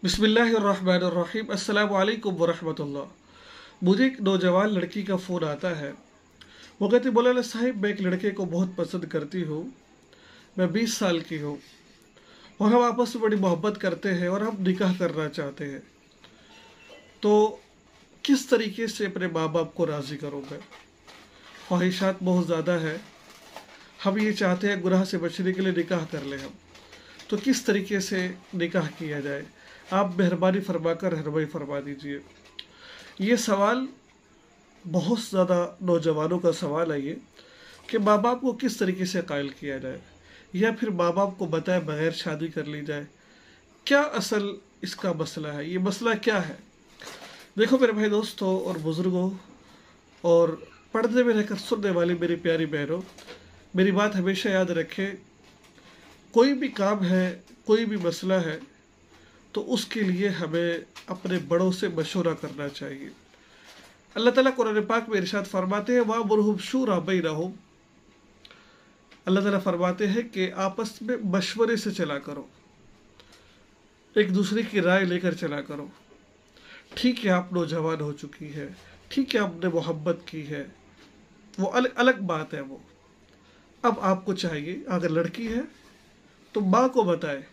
बिस्मिल्लाहिर्रहमानिर्रहीम अस्सलामु अलैकुम वरहमतुल्लाह। मुझे एक नौजवान लड़की का फ़ोन आता है। वो कहती, मौलाना साहिब मैं एक लड़के को बहुत पसंद करती हूँ, मैं 20 साल की हूँ और हम आपस में बड़ी मोहब्बत करते हैं और हम निकाह करना चाहते हैं, तो किस तरीके से अपने माँ बाप को राज़ी करूँ मैं? ख्वाहिशात बहुत ज़्यादा है, हम ये चाहते हैं गुनाह से बचने के लिए निकाह कर लें हम, तो किस तरीके से निकाह किया जाए? आप मेहरबानी फरमाकर रहनुमाई फरमा दीजिए। ये सवाल बहुत ज़्यादा नौजवानों का सवाल है ये, कि माँ बाप को किस तरीके से कायल किया जाए या फिर माँ बाप को बताए बगैर शादी कर ली जाए। क्या असल इसका मसला है? ये मसला क्या है? देखो मेरे भाई दोस्तों और बुज़ुर्गों और पर्दे में रहकर सुनने वाली मेरी प्यारी बहनों, मेरी बात हमेशा याद रखें, कोई भी काम है, कोई भी मसला है, तो उसके लिए हमें अपने बड़ों से मशवरा करना चाहिए। अल्लाह ताला कुरान पाक में इरशाद फरमाते हैं, वअमुरहुम शूरा बैनहुम। अल्लाह ताला फरमाते हैं कि आपस में मशवरे से चला करो, एक दूसरे की राय लेकर चला करो। ठीक है, आप नौजवान हो चुकी है, ठीक है, आपने मोहब्बत की है, वो अलग बात है वो। अब आपको चाहिए, अगर लड़की है तो माँ को बताए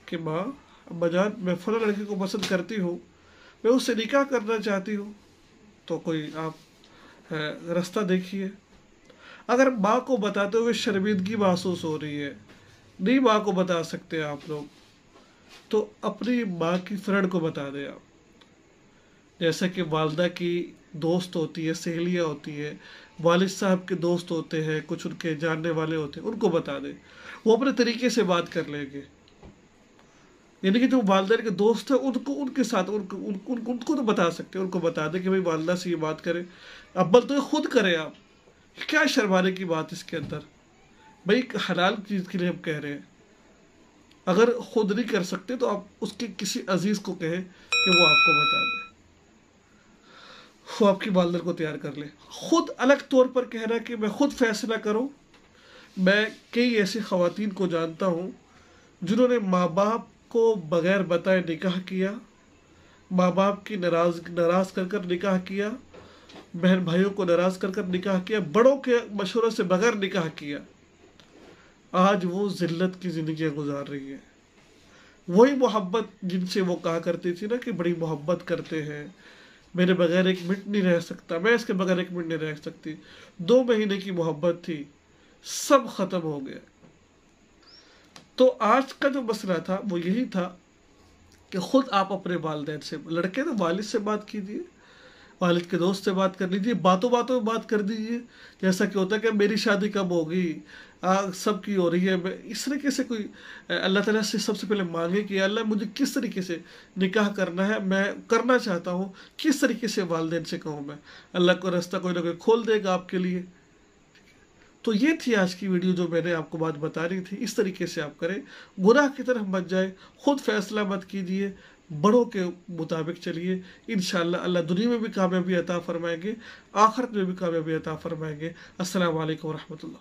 कि माँ, अब्बाजान मैं फला लड़की को पसंद करती हूँ, मैं उससे निकाह करना चाहती हूँ, तो कोई आप रास्ता देखिए। अगर माँ को बताते हुए शर्मिंदगी महसूस हो रही है, नहीं माँ को बता सकते आप लोग, तो अपनी माँ की फ्रेंड को बता दें आप। जैसे कि वालदा की दोस्त होती है, सहेलियाँ होती है, वालिद साहब के दोस्त होते हैं, कुछ उनके जानने वाले होते हैं, उनको बता दें, वो अपने तरीके से बात कर लेंगे। यानी कि जो वालदा के दोस्त है उनको उनके साथ उनको तो बता सकते हैं, उनको बता दें कि भाई वालदा से ये बात करें। अव्वल तो ये खुद करें आप, क्या शर्माने की बात इसके अंदर? भाई हलाल चीज़ के लिए हम कह रहे हैं। अगर खुद नहीं कर सकते तो आप उसके किसी अजीज़ को कहें कि वो आपको बता दे, वो आपकी वालदा को तैयार कर ले। खुद अलग तौर पर कहना कि मैं खुद फैसला करूं। मैं कई ऐसी ख़वातीन को जानता हूं जिन्होंने माँ बाप को बगैर बताए निकाह किया, माँ बाप की नाराज़ कर निकाह किया, बहन भाइयों को नाराज़ कर निकाह किया, बड़ों के मशवरे से बगैर निकाह किया। आज वो ज़िल्लत की ज़िंदगी गुजार रही है। वही मोहब्बत जिनसे वो कहा करती थी ना कि बड़ी मोहब्बत करते हैं, मेरे बगैर एक मिनट नहीं रह सकता, मैं इसके बगैर एक मिनट नहीं रह सकती, 2 महीने की मोहब्बत थी, सब ख़त्म हो गया। तो आज का जो मसला था वो यही था कि खुद आप अपने वालिदैन से, लड़के तो वालिद से बात कीजिए, वालिद के दोस्त से बात कर लीजिए, बातों बातों में बात कर दीजिए। जैसा कि होता है कि मेरी शादी कब होगी, सबकी हो रही है। इस तरीके से कोई अल्लाह ताला से सबसे पहले मांगे कि अल्लाह मुझे किस तरीके से निकाह करना है, मैं करना चाहता हूँ, किस तरीके से वालिदैन से कहूँ मैं, अल्लाह को रास्ता कोई ना कोई खोल देगा आपके लिए। तो ये थी आज की वीडियो जो मैंने आपको बात बता रही थी। इस तरीके से आप करें, गुनाह की तरफ मत जाए, खुद फैसला मत कीजिए, बड़ों के मुताबिक चलिए। इंशाअल्लाह अल्लाह दुनिया में भी कामयाबी अता फरमाएंगे, आखिरत में भी कामयाबी अता फरमाएंगे। अस्सलाम वालेकुम रहमतुल्लाह।